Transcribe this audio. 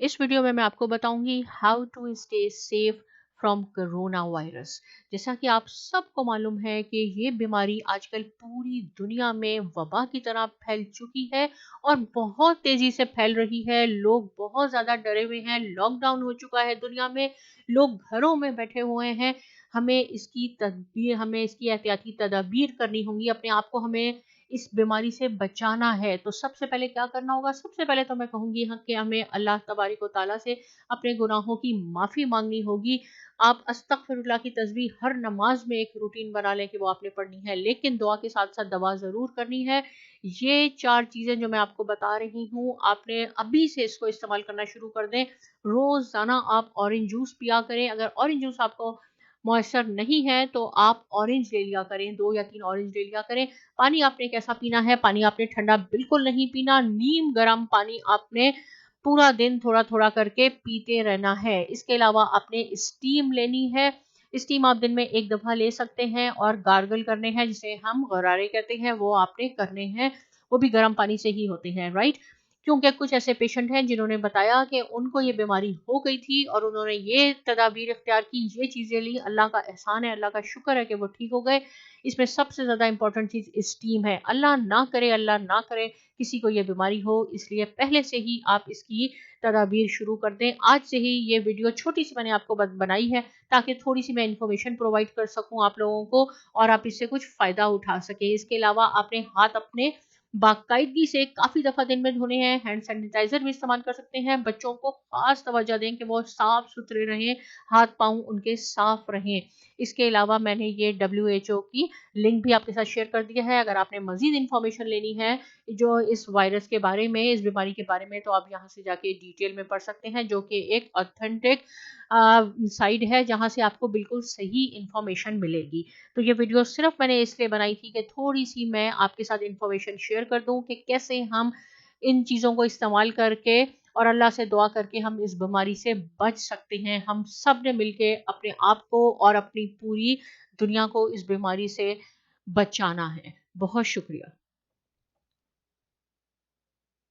इस वीडियो में मैं आपको बताऊंगी how to stay safe from corona virus. जैसा कि आप सबको मालूम है कि ये बीमारी आजकल पूरी दुनिया में वबा की तरह फैल चुकी है और बहुत तेजी से फैल रही है। लोग बहुत ज्यादा डरे हुए हैं, लॉकडाउन हो चुका है दुनिया में, लोग घरों में बैठे हुए हैं। हमें इसकी एहतियाती तदाबीर करनी होंगी, अपने आप को हमें इस बीमारी से बचाना है। तो सबसे पहले क्या करना होगा? सबसे पहले तो मैं कहूंगी कि हमें अल्लाह तबारिक व तआला से अपने गुनाहों की माफी मांगनी होगी। आप अस्तगफिरुल्लाह की तस्बीह हर नमाज में एक रूटीन बना लें कि वो आपने पढ़नी है, लेकिन दुआ के साथ साथ दवा जरूर करनी है। ये 4 चीजें जो मैं आपको बता रही हूँ, आपने अभी से इसको इस्तेमाल करना शुरू कर दें। रोजाना आप ऑरेंज जूस पिया करें। अगर ऑरेंज जूस आपको मॉइस्चर नहीं है तो आप ऑरेंज ले लिया करें, 2 या 3 ऑरेंज ले लिया करें। पानी आपने कैसा पीना है? पानी आपने ठंडा बिल्कुल नहीं पीना, नीम गर्म पानी आपने पूरा दिन थोड़ा थोड़ा करके पीते रहना है। इसके अलावा आपने स्टीम लेनी है। स्टीम आप दिन में 1 दफा ले सकते हैं और गार्गल करने हैं, जिसे हम गरारे कहते हैं, वो आपने करने हैं। वो भी गर्म पानी से ही होते हैं, राइट? क्योंकि कुछ ऐसे पेशेंट हैं जिन्होंने बताया कि उनको ये बीमारी हो गई थी और उन्होंने ये तदाबीर इख्तियार की, ये चीजें ली। अल्लाह का एहसान है, अल्लाह का शुक्र है कि वो ठीक हो गए। इसमें सबसे ज्यादा इंपॉर्टेंट चीज स्टीम है। अल्लाह ना करे किसी को ये बीमारी हो, इसलिए पहले से ही आप इसकी तदाबीर शुरू कर दें। आज से ही ये वीडियो छोटी सी मैंने आपको बनाई है ताकि थोड़ी सी मैं इन्फॉर्मेशन प्रोवाइड कर सकूं आप लोगों को और आप इससे कुछ फायदा उठा सके। इसके अलावा आपने हाथ अपने बाकायदगी से काफी दफा दिन में धोने हैं। हैंड सैनिटाइजर भी इस्तेमाल कर सकते हैं। बच्चों को खास तवज्जो दें कि वो साफ सुथरे रहें, हाथ पांव उनके साफ रहें। इसके अलावा मैंने ये WHO की लिंक भी आपके साथ शेयर कर दिया है। अगर आपने मजीद इंफॉर्मेशन लेनी है जो इस वायरस के बारे में, इस बीमारी के बारे में, तो आप यहाँ से जाके डिटेल में पढ़ सकते हैं, जो कि एक ऑथेंटिक साइट है जहाँ से आपको बिल्कुल सही इंफॉर्मेशन मिलेगी। तो ये वीडियो सिर्फ मैंने इसलिए बनाई थी कि थोड़ी सी मैं आपके साथ इंफॉर्मेशन शेयर कर दूं कि कैसे हम इन चीज़ों को इस्तेमाल करके और अल्लाह से दुआ करके हम इस बीमारी से बच सकते हैं। हम सब ने मिलके अपने आप को और अपनी पूरी दुनिया को इस बीमारी से बचाना है। बहुत शुक्रिया।